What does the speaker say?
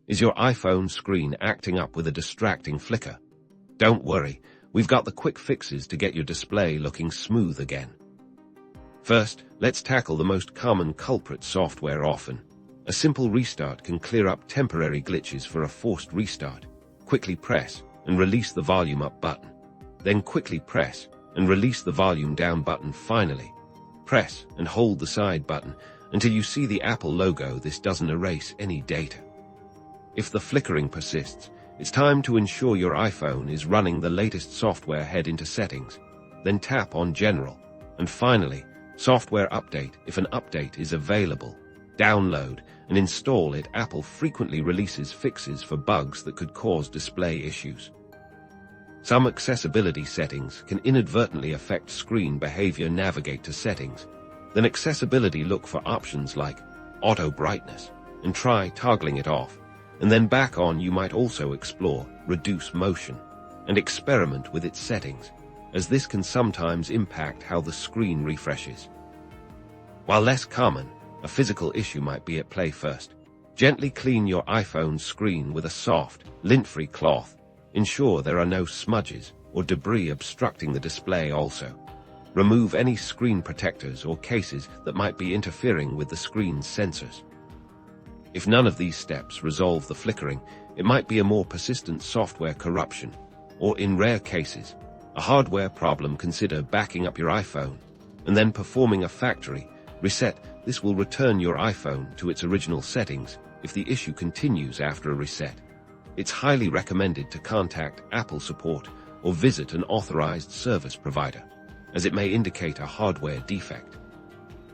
Is your iPhone screen acting up with a distracting flicker? Don't worry, we've got the quick fixes to get your display looking smooth again. First, let's tackle the most common culprit software often. A simple restart can clear up temporary glitches for a forced restart. Quickly press and release the volume up button. Then quickly press and release the volume down button finally. Press and hold the side button until you see the Apple logo. This doesn't erase any data. If the flickering persists, it's time to ensure your iPhone is running the latest software. Head into Settings, then tap on General, and finally, Software Update. If an update is available, download and install it. Apple frequently releases fixes for bugs that could cause display issues. Some accessibility settings can inadvertently affect screen behavior. Navigate to Settings, then Accessibility. Look for options like Auto Brightness and try toggling it off, and then back on. You might also explore Reduce Motion and experiment with its settings, as this can sometimes impact how the screen refreshes. While less common, a physical issue might be at play. First, gently clean your iPhone screen with a soft, lint-free cloth. Ensure there are no smudges or debris obstructing the display. Also, remove any screen protectors or cases that might be interfering with the screen's sensors. If none of these steps resolve the flickering, it might be a more persistent software corruption, or in rare cases, a hardware problem. Consider backing up your iPhone and then performing a factory reset. This will return your iPhone to its original settings. If the issue continues after a reset, it's highly recommended to contact Apple support or visit an authorized service provider, as it may indicate a hardware defect.